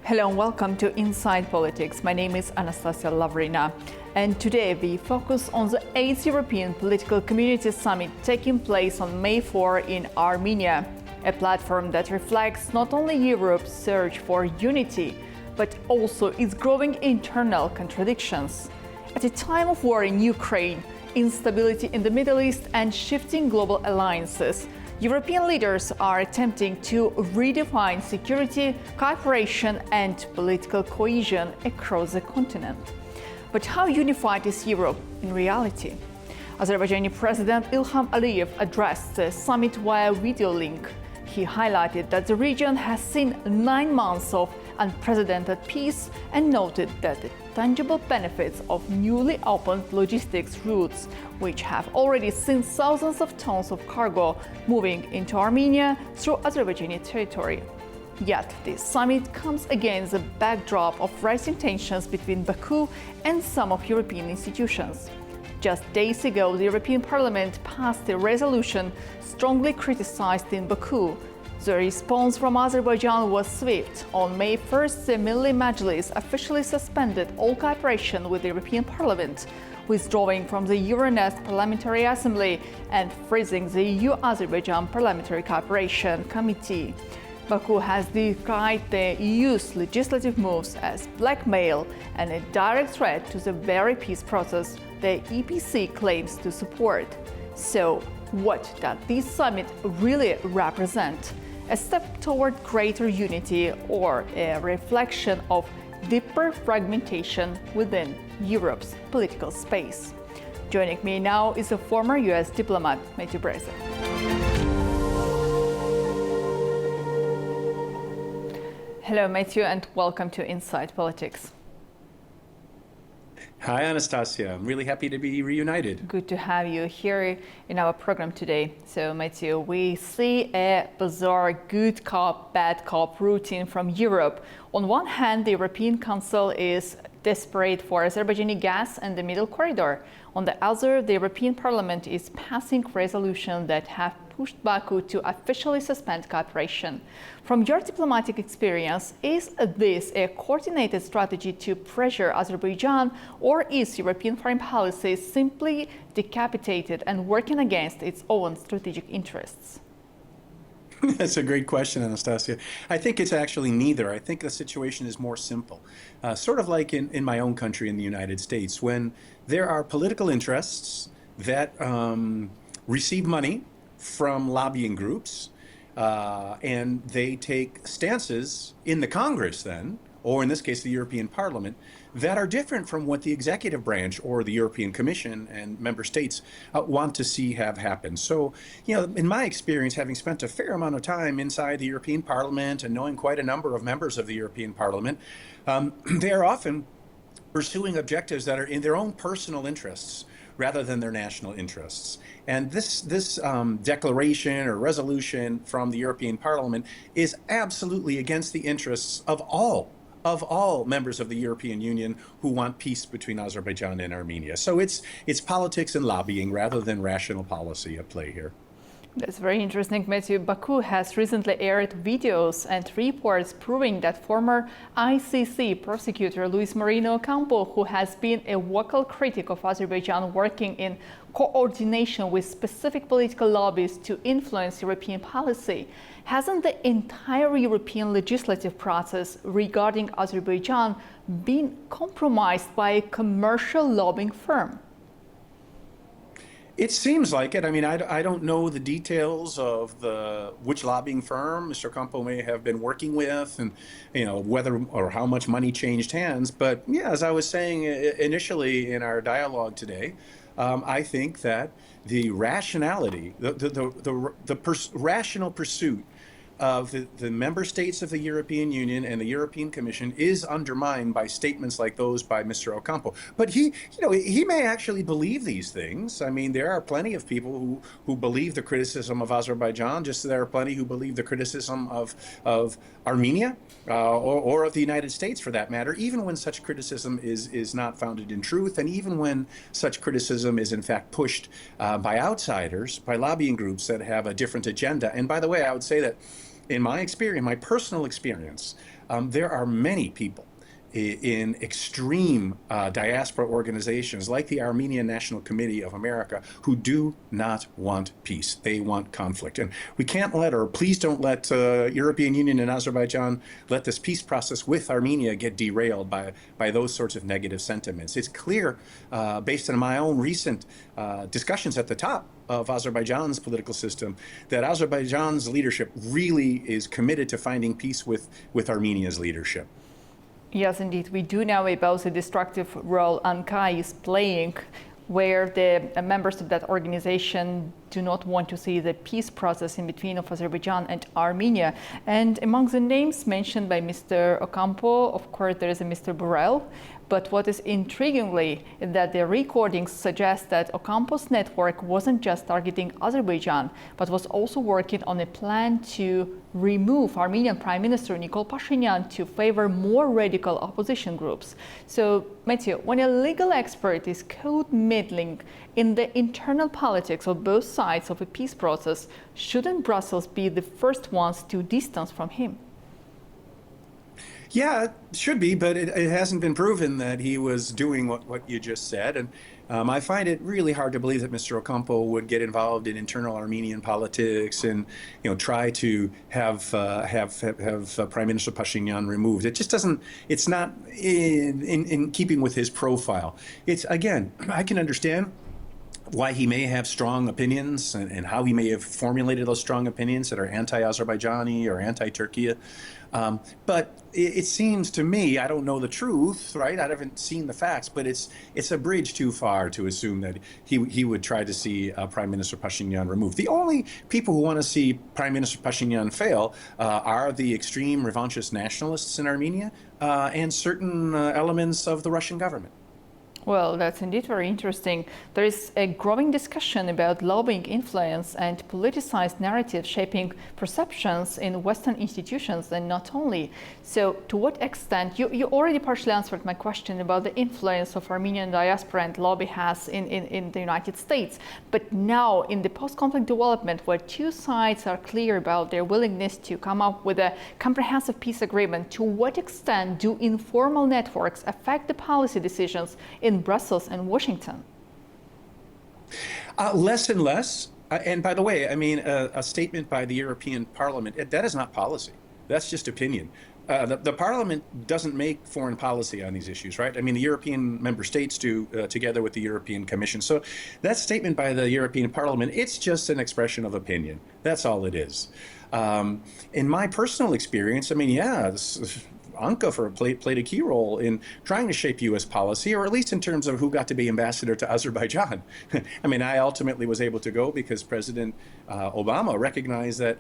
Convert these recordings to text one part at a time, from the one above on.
Hello and welcome to Inside Politics. My name is Anastasiya Lavrina, and today we focus on the 8th European Political Community Summit taking place on May 4 in Armenia, a platform that reflects not only Europe's search for unity, but also its growing internal contradictions. At a time of war in Ukraine, instability in the Middle East and shifting global alliances, European leaders are attempting to redefine security, cooperation and political cohesion across the continent. But how unified is Europe in reality? Azerbaijani President Ilham Aliyev addressed the summit via video link. He highlighted that the region has seen 9 months of unprecedented peace and noted that the tangible benefits of newly opened logistics routes, which have already seen thousands of tons of cargo moving into Armenia through Azerbaijani territory. Yet this summit comes against the backdrop of rising tensions between Baku and some of European institutions. Just days ago, the European Parliament passed a resolution strongly criticized in Baku. The response from Azerbaijan was swift. On May 1st, the Milli Majlis officially suspended all cooperation with the European Parliament, withdrawing from the Euronest Parliamentary Assembly and freezing the EU-Azerbaijan Parliamentary Cooperation Committee. Baku has decried the EU's legislative moves as blackmail and a direct threat to the very peace process the EPC claims to support. So, what does this summit really represent? A step toward greater unity or a reflection of deeper fragmentation within Europe's political space? Joining me now is a former US diplomat, Matthew Breze. Hello, Matthew, and welcome to Inside Politics. Hi, Anastasia. I'm really happy to be reunited. Good to have you here in our program today. So, Matthew, we see a bizarre good cop, bad cop routine from Europe. On one hand, the European Council is desperate for Azerbaijani gas and the Middle Corridor. On the other, the European Parliament is passing resolutions that have pushed Baku to officially suspend cooperation. From your diplomatic experience, is this a coordinated strategy to pressure Azerbaijan, or is European foreign policy simply decapitated and working against its own strategic interests? That's a great question, Anastasia. I think it's actually neither. I think the situation is more simple. Sort of like in my own country, in the United States, when there are political interests that receive money from lobbying groups, and they take stances in the Congress then, or in this case, the European Parliament, that are different from what the executive branch or the European Commission and member states want to see have happen. So, in my experience, having spent a fair amount of time inside the European Parliament and knowing quite a number of members of the European Parliament, they are often pursuing objectives that are in their own personal interests rather than their national interests. And this declaration or resolution from the European Parliament is absolutely against the interests of all members of the European Union who want peace between Azerbaijan and Armenia. So it's politics and lobbying rather than rational policy at play here. That's very interesting, Matthew. Baku has recently aired videos and reports proving that former ICC prosecutor Luis Moreno Ocampo, who has been a vocal critic of Azerbaijan working in coordination with specific political lobbies to influence European policy. Hasn't the entire European legislative process regarding Azerbaijan been compromised by a commercial lobbying firm? It seems like it. I mean, I don't know the details of which lobbying firm Mr. Campo may have been working with, and whether or how much money changed hands. But yeah, as I was saying initially in our dialogue today, I think that the rationality, the rational pursuit of the member states of the European Union and the European Commission is undermined by statements like those by Mr. Ocampo. But he may actually believe these things. I mean, there are plenty of people who believe the criticism of Azerbaijan, just as there are plenty who believe the criticism of Armenia or of the United States, for that matter, even when such criticism is not founded in truth, and even when such criticism is in fact pushed by outsiders, by lobbying groups that have a different agenda. And by the way, I would say that in my experience, my personal experience, there are many people in extreme diaspora organizations like the Armenian National Committee of America who do not want peace. They want conflict. And we can't let, or please don't let European Union and Azerbaijan let this peace process with Armenia get derailed by those sorts of negative sentiments. It's clear, based on my own recent discussions at the top of Azerbaijan's political system, that Azerbaijan's leadership really is committed to finding peace with Armenia's leadership. Yes, indeed. We do know about the destructive role Ankara is playing, where the members of that organization do not want to see the peace process in between of Azerbaijan and Armenia. And among the names mentioned by Mr. Ocampo, of course, there is a Mr. Borrell. But what is intriguingly is that the recordings suggest that Ocampo's network wasn't just targeting Azerbaijan, but was also working on a plan to remove Armenian Prime Minister Nikol Pashinyan to favor more radical opposition groups. So, Matthew, when a legal expert is caught meddling in the internal politics of both sides of a peace process, shouldn't Brussels be the first ones to distance from him? Yeah, it should be, but it hasn't been proven that he was doing what you just said. And I find it really hard to believe that Mr. Ocampo would get involved in internal Armenian politics and, try to have Prime Minister Pashinyan removed. It just doesn't. It's not in keeping with his profile. It's, again, I can understand why he may have strong opinions and how he may have formulated those strong opinions that are anti-Azerbaijani or anti-Turkey. But it seems to me, I don't know the truth, right? I haven't seen the facts, but it's a bridge too far to assume that he would try to see Prime Minister Pashinyan removed. The only people who want to see Prime Minister Pashinyan fail are the extreme revanchist nationalists in Armenia and certain elements of the Russian government. Well, that's indeed very interesting. There is a growing discussion about lobbying influence and politicized narratives shaping perceptions in Western institutions and not only. So to what extent, you already partially answered my question about the influence of Armenian diaspora and lobby has in the United States. But now in the post-conflict development where two sides are clear about their willingness to come up with a comprehensive peace agreement, to what extent do informal networks affect the policy decisions in Brussels and Washington? Less and less. And by the way, I mean, a statement by the European Parliament, that is not policy. That's just opinion. The Parliament doesn't make foreign policy on these issues, right? I mean, the European member states do together with the European Commission. So that statement by the European Parliament, it's just an expression of opinion. That's all it is. In my personal experience, I mean, yeah, Anka played a key role in trying to shape U.S. policy, or at least in terms of who got to be ambassador to Azerbaijan. I mean, I ultimately was able to go because President Obama recognized that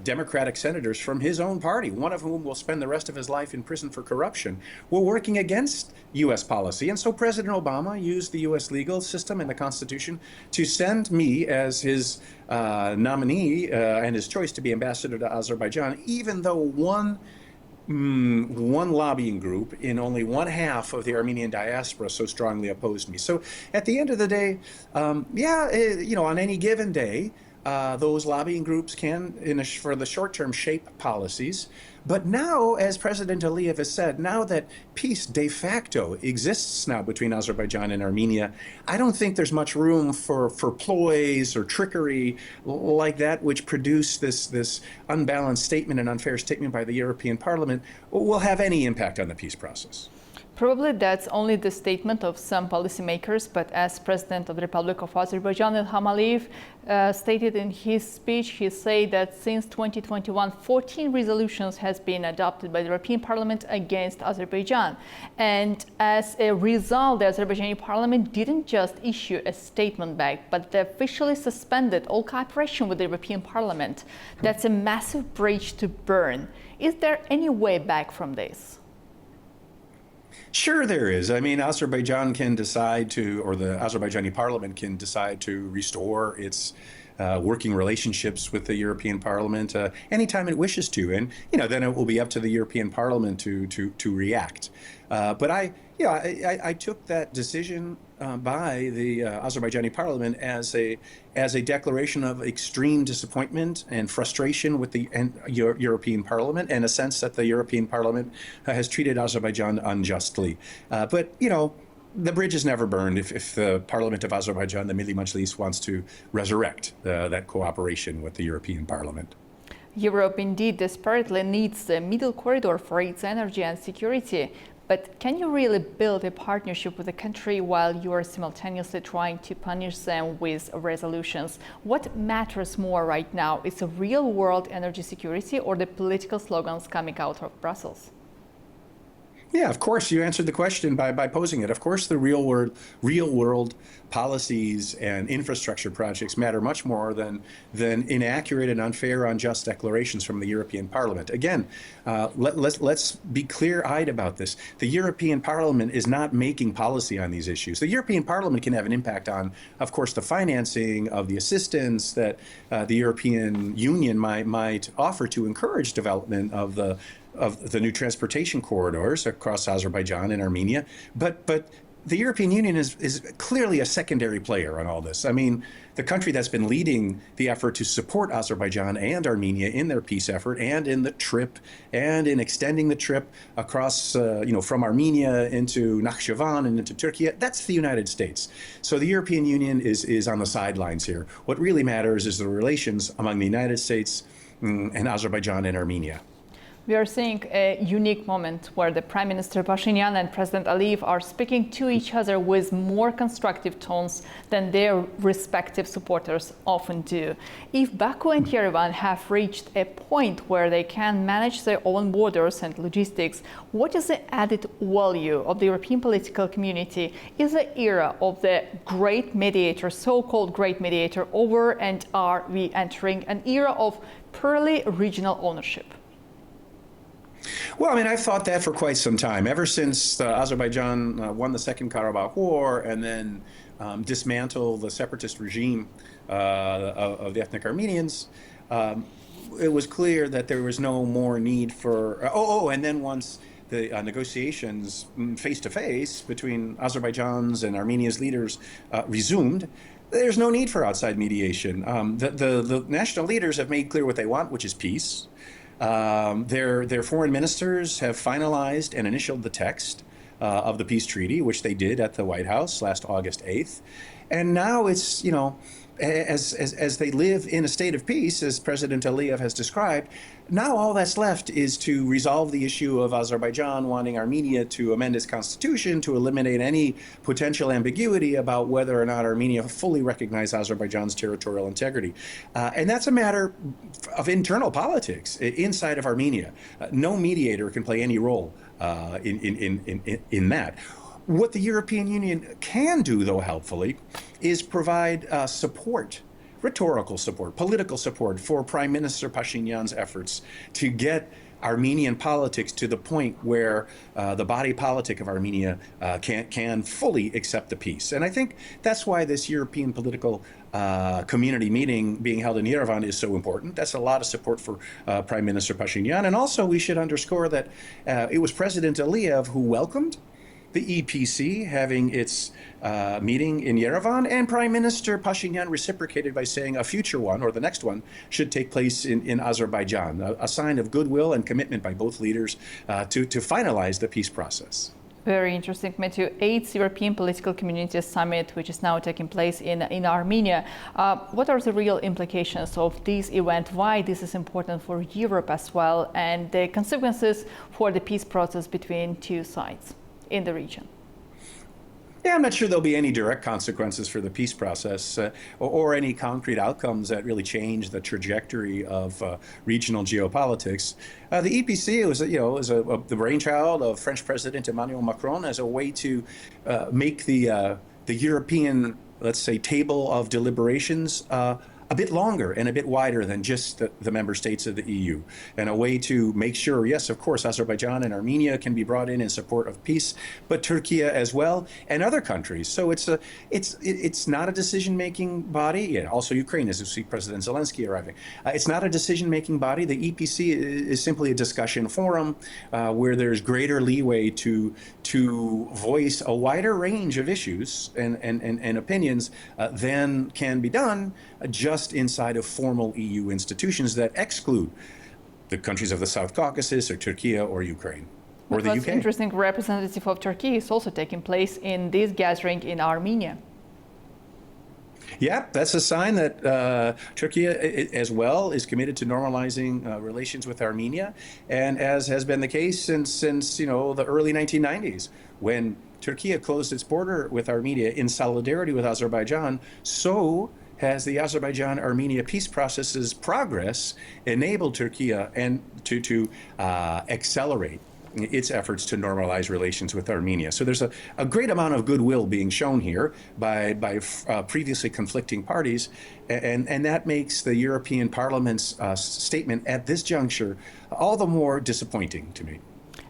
Democratic senators from his own party, one of whom will spend the rest of his life in prison for corruption, were working against U.S. policy. And so President Obama used the U.S. legal system and the Constitution to send me as his nominee and his choice to be ambassador to Azerbaijan, even though one lobbying group in only one half of the Armenian diaspora so strongly opposed me. So at the end of the day, on any given day, those lobbying groups can, for the short term, shape policies. But now, as President Aliyev has said, now that peace de facto exists now between Azerbaijan and Armenia, I don't think there's much room for ploys or trickery like that, which produced this unbalanced statement, an unfair statement by the European Parliament, will have any impact on the peace process. Probably that's only the statement of some policymakers, but as President of the Republic of Azerbaijan, Ilham Aliyev, stated in his speech, he said that since 2021, 14 resolutions has been adopted by the European Parliament against Azerbaijan. And as a result, the Azerbaijani Parliament didn't just issue a statement back, but they officially suspended all cooperation with the European Parliament. That's a massive bridge to burn. Is there any way back from this? Sure there is. I mean, Azerbaijan can decide to, or the Azerbaijani parliament can decide to restore its working relationships with the European Parliament anytime it wishes to. And, then it will be up to the European Parliament to react. But I took that decision by the Azerbaijani Parliament as a declaration of extreme disappointment and frustration with the European Parliament, and a sense that the European Parliament has treated Azerbaijan unjustly. But the bridge is never burned if the Parliament of Azerbaijan, the Milli Majlis, wants to resurrect that cooperation with the European Parliament. Europe indeed desperately needs the middle corridor for its energy and security. But can you really build a partnership with a country while you are simultaneously trying to punish them with resolutions? What matters more right now? Is the real world energy security or the political slogans coming out of Brussels? Yeah, of course, you answered the question by posing it. Of course, the real world policies and infrastructure projects matter much more than inaccurate and unfair, unjust declarations from the European Parliament. Again, let's be clear-eyed about this. The European Parliament is not making policy on these issues. The European Parliament can have an impact on, of course, the financing of the assistance that the European Union might offer to encourage development of the new transportation corridors across Azerbaijan and Armenia, but the European Union is clearly a secondary player on all this. I mean, the country that's been leading the effort to support Azerbaijan and Armenia in their peace effort, and in the trip, and in extending the trip across, from Armenia into Nakhchivan and into Turkey, that's the United States. So the European Union is on the sidelines here. What really matters is the relations among the United States and Azerbaijan and Armenia. We are seeing a unique moment where the Prime Minister Pashinyan and President Aliyev are speaking to each other with more constructive tones than their respective supporters often do. If Baku and Yerevan have reached a point where they can manage their own borders and logistics, what is the added value of the European political community? Is the era of the great mediator, so-called great mediator, over, and are we entering an era of purely regional ownership? Well, I mean, I've thought that for quite some time, ever since Azerbaijan won the Second Karabakh War and then dismantled the separatist regime of the ethnic Armenians. It was clear that there was no more need for, and then once the negotiations face-to-face between Azerbaijan's and Armenia's leaders resumed, there's no need for outside mediation. The national leaders have made clear what they want, which is peace. Their foreign ministers have finalized and initialed the text of the peace treaty, which they did at the White House last August 8th. And now it's, as they live in a state of peace, as President Aliyev has described, now all that's left is to resolve the issue of Azerbaijan wanting Armenia to amend its constitution to eliminate any potential ambiguity about whether or not Armenia fully recognized Azerbaijan's territorial integrity. And that's a matter of internal politics inside of Armenia. No mediator can play any role in that. What the European Union can do, though, helpfully, is provide support, rhetorical support, political support for Prime Minister Pashinyan's efforts to get Armenian politics to the point where the body politic of Armenia can fully accept the peace. And I think that's why this European political community meeting being held in Yerevan is so important. That's a lot of support for Prime Minister Pashinyan. And also we should underscore that it was President Aliyev who welcomed the EPC having its meeting in Yerevan, and Prime Minister Pashinyan reciprocated by saying a future one, or the next one, should take place in Azerbaijan, a sign of goodwill and commitment by both leaders to finalize the peace process. Very interesting, Matthew. 8th European Political Community Summit, which is now taking place in Armenia. What are the real implications of this event? Why this is important for Europe as well, and the consequences for the peace process between two sides in the region? Yeah, I'm not sure there'll be any direct consequences for the peace process or any concrete outcomes that really change the trajectory of regional geopolitics. The EPC was, the brainchild of French President Emmanuel Macron as a way to make the European, let's say, table of deliberations a bit longer and a bit wider than just the member states of the EU, and a way to make sure, yes, of course, Azerbaijan and Armenia can be brought in support of peace, but Turkey as well, and other countries. So it's not a decision-making body. And also Ukraine, as you see President Zelensky arriving. It's not a decision-making body. The EPC is simply a discussion forum where there's greater leeway to voice a wider range of issues and opinions than can be done just inside of formal EU institutions that exclude the countries of the South Caucasus or Turkey or Ukraine or the UK. What's interesting, representative of Turkey is also taking place in this gathering in Armenia. Yeah, that's a sign that Turkey as well is committed to normalizing relations with Armenia, and as has been the case since the early 1990s, when Turkey closed its border with Armenia in solidarity with Azerbaijan. So has the Azerbaijan-Armenia peace process's progress enabled Turkey and to accelerate its efforts to normalize relations with Armenia. So there's a great amount of goodwill being shown here by previously conflicting parties, and that makes the European Parliament's statement at this juncture all the more disappointing to me.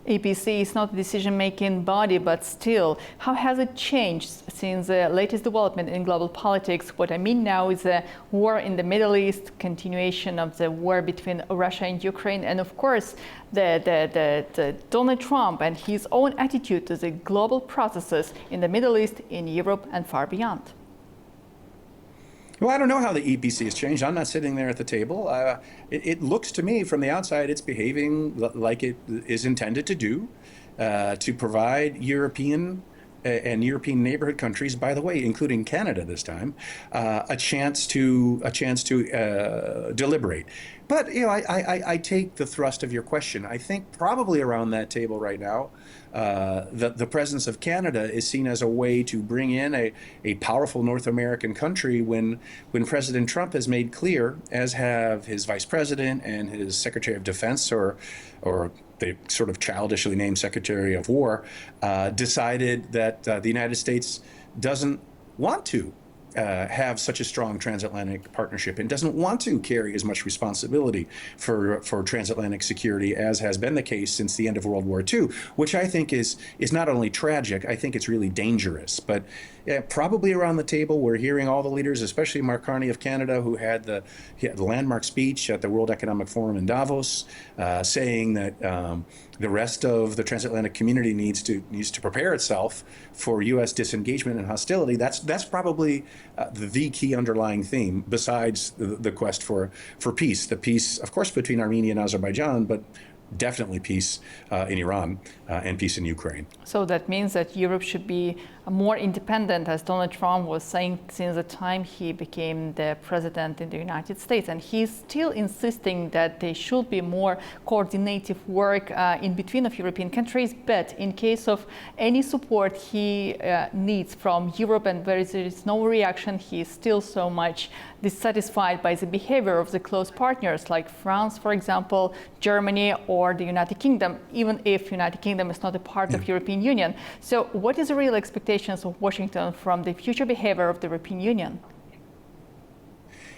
EPC is not a decision-making body, but still, how has it changed since the latest development in global politics? What I mean now is a war in the Middle East, continuation of the war between Russia and Ukraine, and of course, the Donald Trump and his own attitude to the global processes in the Middle East, in Europe, and far beyond. Well, I don't know how the EPC has changed. I'm not sitting there at the table. It looks to me from the outside it's behaving like it is intended to do, to provide European and European neighborhood countries, by the way, including Canada this time, a chance to deliberate. But I take the thrust of your question. I think probably around that table right now, the presence of Canada is seen as a way to bring in a powerful North American country when President Trump has made clear, as have his vice president and his Secretary of Defense, or the sort of childishly named Secretary of War, decided that the United States doesn't want to have such a strong transatlantic partnership and doesn't want to carry as much responsibility for transatlantic security as has been the case since the end of World War II, which I think is not only tragic, I think it's really dangerous. But probably around the table, we're hearing all the leaders, especially Mark Carney of Canada, who had the landmark speech at the World Economic Forum in Davos, saying that the rest of the transatlantic community needs to prepare itself for U.S. disengagement and hostility. That's probably the key underlying theme, besides the quest for peace. The peace, of course, between Armenia and Azerbaijan, but definitely peace in Iran and peace in Ukraine. So that means that Europe should be more independent, as Donald Trump was saying since the time he became the president in the United States. And he's still insisting that there should be more coordinated work in between of European countries. But in case of any support he needs from Europe and where there is no reaction, he is still so much dissatisfied by the behavior of the close partners like France, for example, Germany, or the United Kingdom, even if United Kingdom is not a part of European Union. So what is the real expectations of Washington from the future behavior of the European Union?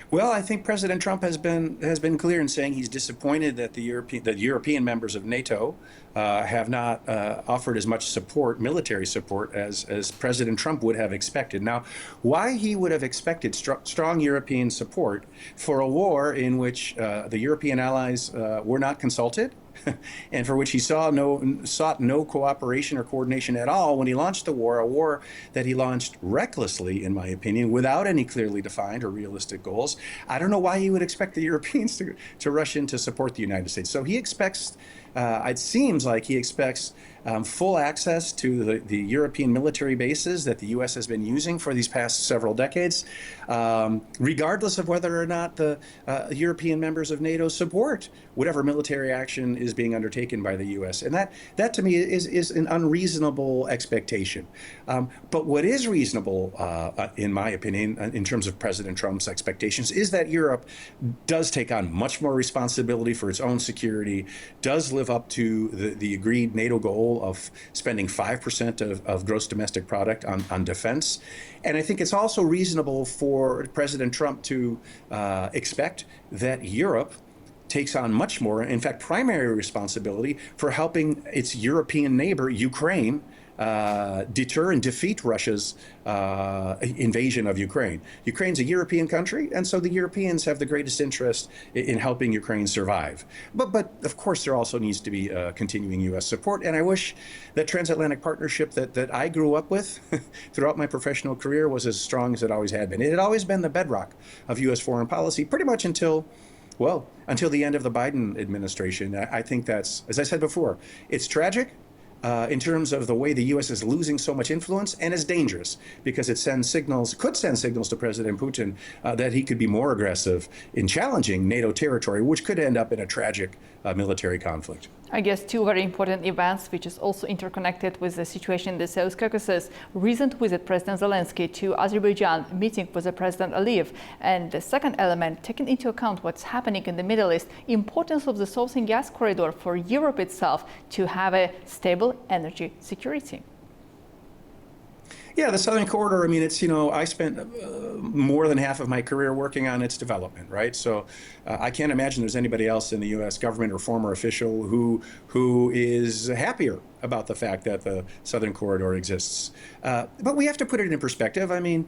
Well, I think President Trump has been clear in saying he's disappointed that the European members of NATO have not offered as much support, military support, as President Trump would have expected. Now, why he would have expected strong European support for a war in which the European allies were not consulted, and for which he sought no cooperation or coordination at all when he launched the war, a war that he launched recklessly, in my opinion, without any clearly defined or realistic goals. I don't know why he would expect the Europeans to rush in to support the United States. So he expects, it seems like he expects full access to the European military bases that the U.S. has been using for these past several decades, regardless of whether or not the European members of NATO support whatever military action is being undertaken by the U.S. And that to me is an unreasonable expectation. But what is reasonable, in my opinion, in terms of President Trump's expectations, is that Europe does take on much more responsibility for its own security, does live up to the agreed NATO goal of spending 5% of gross domestic product on defense. And I think it's also reasonable for President Trump to expect that Europe takes on much more, in fact, primary responsibility for helping its European neighbor, Ukraine, deter and defeat Russia's invasion of Ukraine. Ukraine's a European country, and so the Europeans have the greatest interest in helping Ukraine survive. But of course, there also needs to be continuing U.S. support, and I wish that transatlantic partnership that I grew up with throughout my professional career was as strong as it always had been. It had always been the bedrock of U.S. foreign policy, pretty much until the end of the Biden administration. I think that's, as I said before, it's tragic in terms of the way the U.S. is losing so much influence, and is dangerous because it could send signals to President Putin that he could be more aggressive in challenging NATO territory, which could end up in a tragic military conflict. I guess two very important events, which is also interconnected with the situation in the South Caucasus. Recent visit President Zelensky to Azerbaijan, meeting with the President Aliyev. And the second element, taking into account what's happening in the Middle East, importance of the Southern gas corridor for Europe itself to have a stable energy security. Yeah, the Southern Corridor, I mean, it's, I spent more than half of my career working on its development, right? So I can't imagine there's anybody else in the U.S. government or former official who is happier about the fact that the Southern Corridor exists. But we have to put it in perspective. I mean,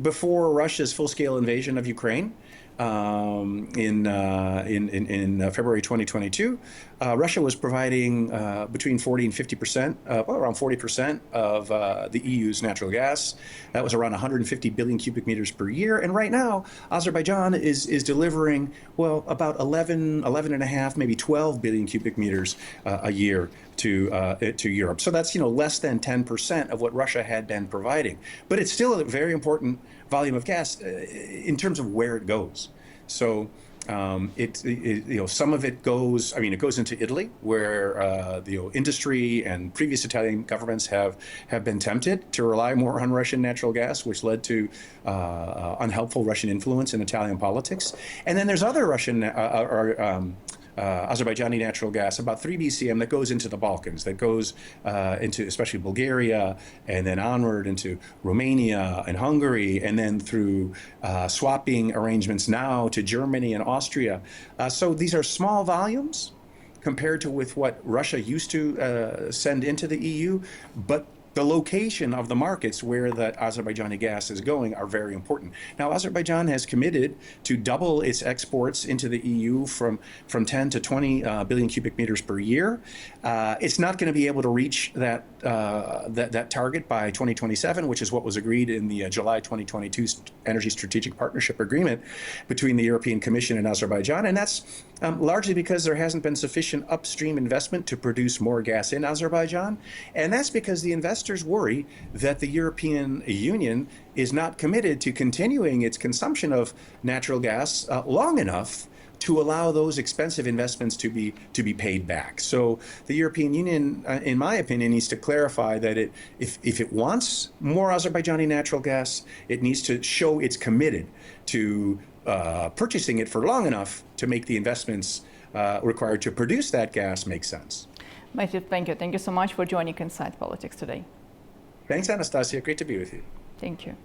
before Russia's full-scale invasion of Ukraine, in February 2022, Russia was providing between 40 and 50%, around 40% of the EU's natural gas. That was around 150 billion cubic meters per year. And right now, Azerbaijan is delivering, about 11 and a half, maybe 12 billion cubic meters a year to Europe. So that's, less than 10% of what Russia had been providing. But it's still a very important volume of gas in terms of where it goes. So some of it goes, it goes into Italy, where the industry and previous Italian governments have been tempted to rely more on Russian natural gas, which led to unhelpful Russian influence in Italian politics. And then there's other Russian Azerbaijani natural gas, about 3 BCM, that goes into the Balkans, that goes into especially Bulgaria, and then onward into Romania and Hungary, and then through swapping arrangements now to Germany and Austria. So these are small volumes compared to with what Russia used to send into the EU, but the location of the markets where the Azerbaijani gas is going are very important. Now, Azerbaijan has committed to double its exports into the EU from 10 to 20 billion cubic meters per year. It's not going to be able to reach that target by 2027, which is what was agreed in the July 2022 Energy Strategic Partnership Agreement between the European Commission and Azerbaijan. And that's largely because there hasn't been sufficient upstream investment to produce more gas in Azerbaijan. And that's because the investors worry that the European Union is not committed to continuing its consumption of natural gas long enough to allow those expensive investments to be paid back. So the European Union, in my opinion, needs to clarify that if it wants more Azerbaijani natural gas, it needs to show it's committed to purchasing it for long enough to make the investments required to produce that gas make sense. Matthew, thank you. Thank you so much for joining Inside Politics today. Thanks, Anastasia. Great to be with you. Thank you.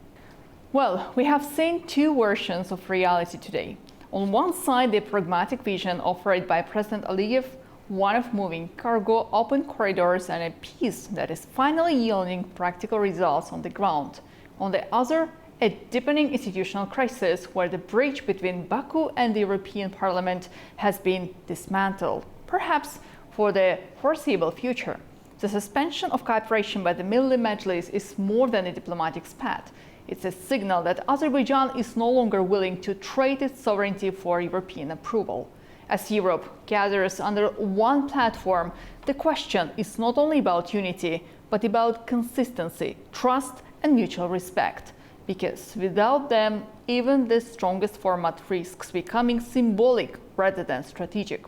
Well, we have seen two versions of reality today. On one side, the pragmatic vision offered by President Aliyev, one of moving cargo, open corridors, and a peace that is finally yielding practical results on the ground. On the other, a deepening institutional crisis where the bridge between Baku and the European Parliament has been dismantled, perhaps for the foreseeable future. The suspension of cooperation by the Milli Majlis is more than a diplomatic spat. It's a signal that Azerbaijan is no longer willing to trade its sovereignty for European approval. As Europe gathers under one platform, the question is not only about unity, but about consistency, trust, and mutual respect. Because without them, even the strongest format risks becoming symbolic rather than strategic.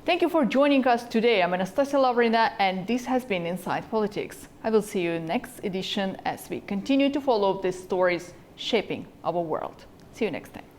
Thank you for joining us today. I'm Anastasiya Lavrina, and this has been Inside Politics. I will see you in next edition as we continue to follow these stories shaping our world. See you next time.